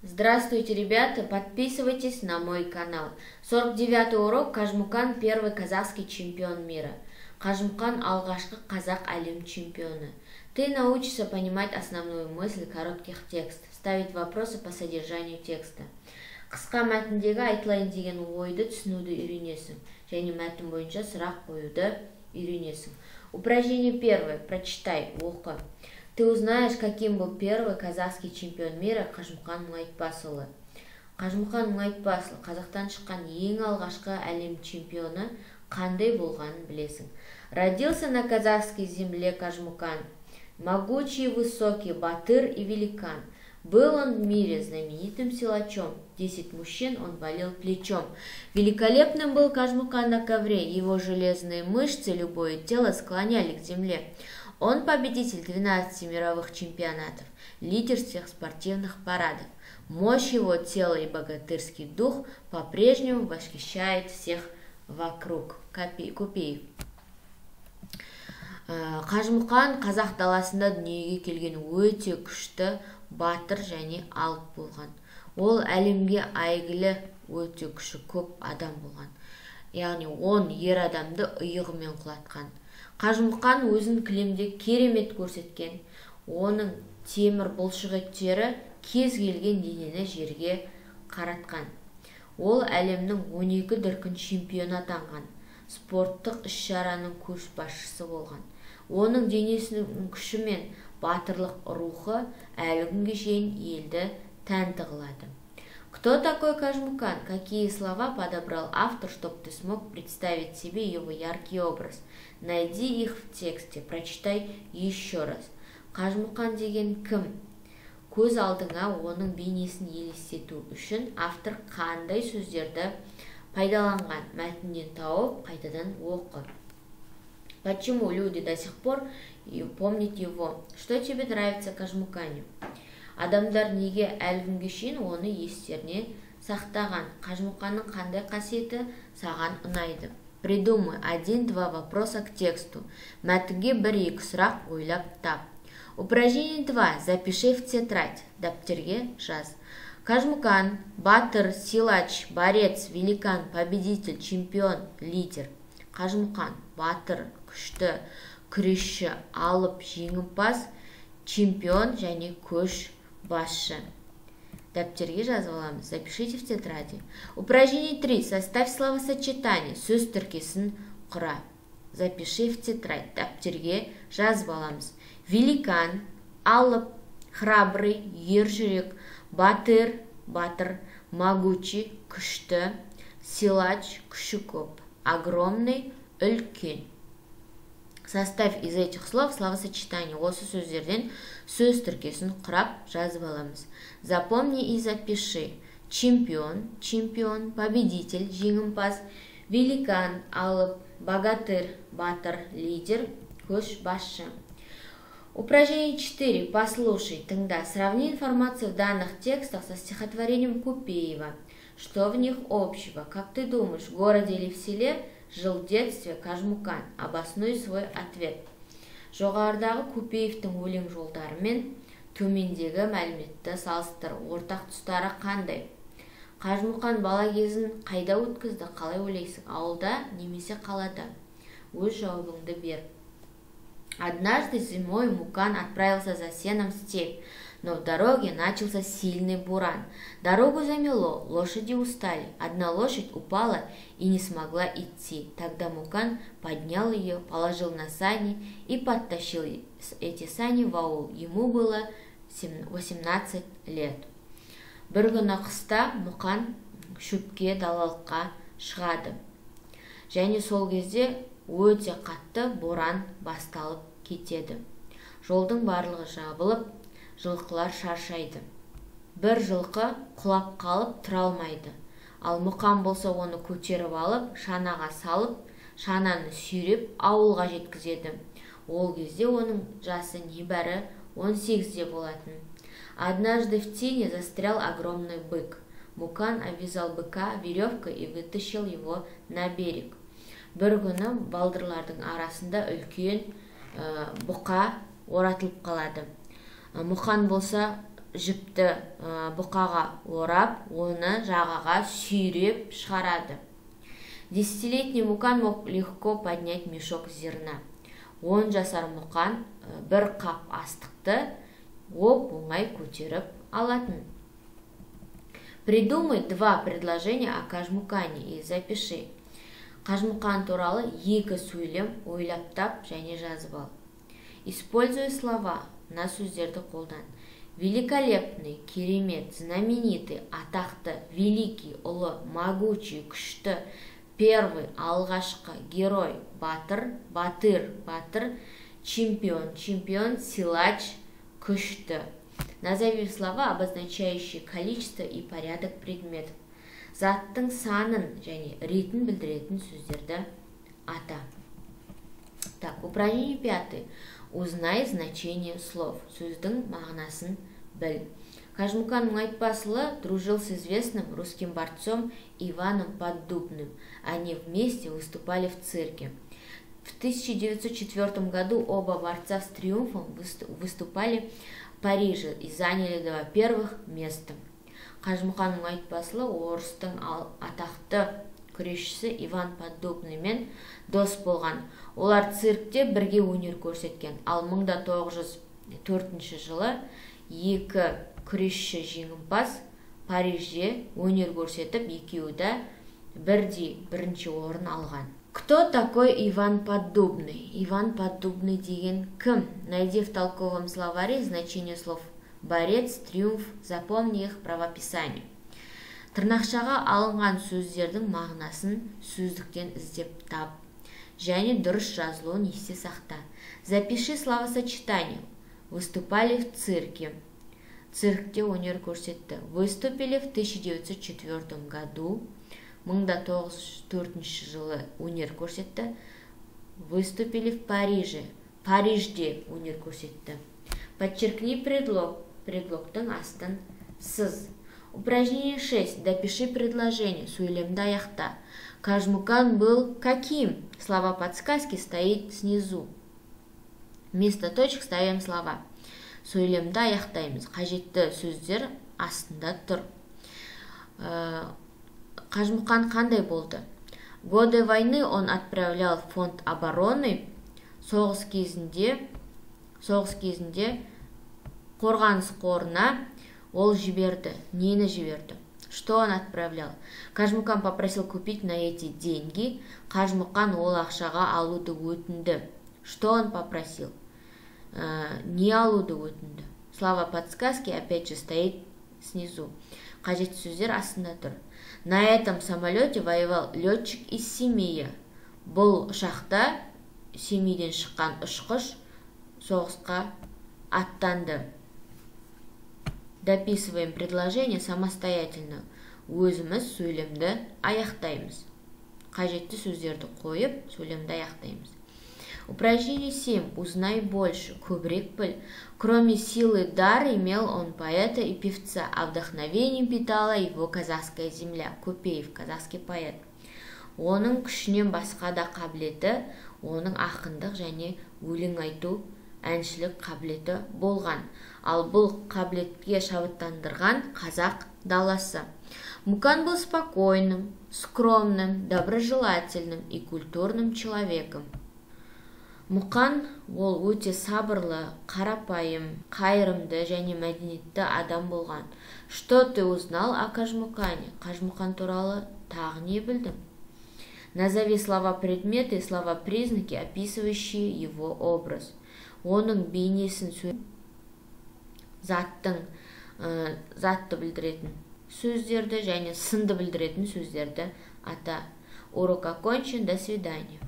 Здравствуйте, ребята! Подписывайтесь на мой канал. 49-й урок. Кажмукан – первый казахский чемпион мира. Кажмукан – алғашқы қазақ әлем чемпионы. Ты научишься понимать основную мысль коротких текстов, ставить вопросы по содержанию текста. Қысқа мәтіндегі айтылайын деген ойды түсінуді үйренесің, және мәтін бойынша сұрақ қоюды үйренесің. Упражнение первое. Прочитай, оқы. Ты узнаешь, каким был первый казахский чемпион мира Қажымқан Мұңайтпасұлы. Қажымқан Мұңайтпасұлы Қазақтан шыққан ең алғашқы әлем чемпионы қандай болғанын білесің. Родился на казахской земле Кажмукан, могучий, высокий, батыр и великан. Был он в мире знаменитым силачом, 10 мужчин он валил плечом. Великолепным был Кажмукан на ковре, его железные мышцы любое тело склоняли к земле. Он победитель 12 мировых чемпионатов, лидер всех спортивных парадов. Мощь его тела и богатырский дух по-прежнему восхищает всех вокруг. Купеев. Қажымұқан қазақ даласында дүниеге келген өте күшті, батыр және алып болған. Ол әлемге әйгілі өте күші көп адам болған. Яғни 10 ер адамды иығымен құлатқан. Қажымұқан өзін кілемде керемет көрсеткен. Оның темір бұлшық еттері кез келген денені жерге қаратқан. Ол әлемнің 12 дүркін чемпионы атанған. Спорттық іс-шараның көшбасшысы болған. Оның денесінің күші мен батырлық рухы әлі күнге шейін елді тәнті қылады. Кто такой Кажмукан? Какие слова подобрал автор, чтобы ты смог представить себе его яркий образ? Найди их в тексте, прочитай еще раз. Кажмукан деген кім? Көз алдыңа оның бейнесін елестету үшін автор қандай сөздерді пайдаланған? Мәтіннен тауып, қайтадан оқы. Почему люди до сих пор помнят его? Что тебе нравится Кажмукане? Адамдар неге әлі күнге шейін оны естеріне сақтаған? Қажымұқанның қандай қасиеті саған ұнайды? Придумай 1-2 вопроса к тексту. Мәтінге 1-2 сұрақ ойлап тап. Упражнение 2. Запиши в тетрадь. Дәптерге жаз. Кажмукан – батыр, силач, борец, великан, победитель, чемпион, лидер. Қажымұқан – батыр, күшті, күресші, алып, жеңімпаз, чемпион және көш басшы. Дәптерге жазып аламыз. Запишите в тетради. Упражнение 3. Составь словосочетание. Сөз тіркесін құра. Запиши в тетрадь. Дәптерге жазып аламыз. Великан, алып, храбрый, ержүрек, батыр, батыр, могучий, күшті, силач, күші көп, огромный, үлкен. Составь из этих слов словосочетание. Осы сөздерден сөз тіркесін құрап жазып аламыз. Запомни и запиши. Чемпион, чемпион, победитель, жеңімпаз, великан, алып, богатырь, батыр, лидер, көшбасшы. Упражнение 4. Послушай, тыңда. Сравни информацию в данных текстах со стихотворением Купеева. Что в них общего? Как ты думаешь, в городе или в селе жил в детстве Кажмукан? Обоснуй свой ответ. Жоғарыдағы Купеевтің өлең жолдары мен төмендегі мәліметті салыстыр. Ортақ тұстары қандай? Кажмукан бала кезін қайда өткізді? Қалай ойлайсың? Ауылда немесе қалада? Өз жауабыңды бер. Однажды зимой Мукан отправился за сеном в степь, но в дороге начался сильный буран. Дорогу замело, лошади устали. Одна лошадь упала и не смогла идти. Тогда Мукан поднял ее, положил на сани и подтащил эти сани в аул. Ему было 18 лет. Бір күні қыста Мукан шөпке далалыққа шығады. Және сол кезде өте қатты боран басталып кетеді. Жолдың барлығы жабылып, жылқылар шаршайды. Бір жылқы құлап қалып тұра алмайды. Ал Мұқан болса оны көтеріп алып, шанаға салып, шананы сүйреп ауылға жеткізеді. Ол кезде оның жасы небәрі 18-де болатын. Однажды в тине застрял огромный бык. Мукан обвязал быка веревкой и вытащил его на берег. Бір күні балдырлардың арасында үлкен бұқа оратылып қалады. Мұқан болса жіпті бұқаға орап, оны жағаға сүйреп шығарады. Десятилетний Мукан мог легко поднять мешок зерна. 10 жасар Мукан бір қап астықты оп-оңай көтеріп алатын. Придумай 2 предложения о Қажымұқане и запиши. Қажымұқан туралы 2 сөйлем ойлап тап және жазып ал. Используй слова, мына сөздерді қолдан. Великолепный, керемет, знаменитый, атақты, великий, ұлы, могучий, күшті, первый, алғашқы, герой, батыр, батыр, батыр, чемпион, чемпион, силач, күшті. Назови слова, обозначающие количество и порядок предметов. Заттың санын және ретін білдіретін сөздерді ата. Так, упражнение 5. Узнай значение слов. Сөздің мағынасын біл. Қажымұқан Мұңайтпасұлы дружил с известным русским борцом Иваном Поддубным. Они вместе выступали в цирке. В 1904 году оба борца с триумфом выступали в Париже и заняли 2 первых места. Қажымұқан Мұңайтпасұлы орыстың атақты күресшісі Иван Поддубныймен дос болған. Олар циркте бірге өнер көрсеткен. Ал 1904 жылы 2 күресші жеңімпаз Парижде өнер көрсетіп, екеуі де бірдей бірінші орын алған. Кто такой Иван Поддубный? Иван Поддубный деген кім? Найди в толковом словаре значение слов борец, триумф, запомни их правописание. Тырнақшаға алынған сөздердің мағынасын сөздіктен іздеп тап. Және дұрыс жазылуын есте сақта. Запиши словосочетание. Выступали в цирке. Циркте өнер көрсетті. Выступили в 1904 году. 1904 жылы өнер көрсетті. Выступили в Париже. Парижде өнер көрсетті. Подчеркни предлог. Предлогтың астын сыз. Упражнение 6. Допиши предложение. Сөйлемді аяқта. Қажымұқан был каким? Слова подсказки стоит снизу. Вместо точек ставим слова. Сөйлемді аяқтаймыз. Қажетті сөздер астында тұр. Қажымұқан қандай болды? Годы войны он отправлял в фонд обороны. Соғыс кезінде қорғаныс қорына ол жіберді. Нені жіберді? Что он отправлял? Қажымұқан попросил купить на эти деньги. Қажымұқан ол ақшаға алуды өтінді. Что он попросил? Не алуды өтінді. Слова подсказки опять же стоит снизу. Қажетті сөздер астында тұр. На этом самолете воевал летчик из Семея. Бұл ұшақта Семейден шыққан ұшқыш соғысқа аттанды. Дописываем предложение самостоятельно. Өзіміз сөйлемді аяқтаймыз. Қажетті сөздерді қойып, сөйлемді аяқтаймыз. Упражнение 7. Узнай больше. Көбірек біл. Кроме силы дара имел он поэта и певца, а вдохновением питала его казахская земля. Көпеев, казахский поэт. Оның күшінен басқа да қабілеті, оның ақындық және өлең айту, әншілік қабілеті болған. Ал бұл қабілетке шабыттандырған қазақ даласы. Мукан был спокойным, скромным, доброжелательным и культурным человеком. Мукан ол өте сабырлы, қарапайым, қайырымды және мәдениетті адам болған. Что ты узнал о Қажымұқане? Қажымұқан туралы тағы не білдің? Назови слова предметы и слова признаки, описывающие его образ. Оның бейнесін затты білдіретін сөздерді және сынды білдіретін сөздерді ата. Урок окончен, до свидания.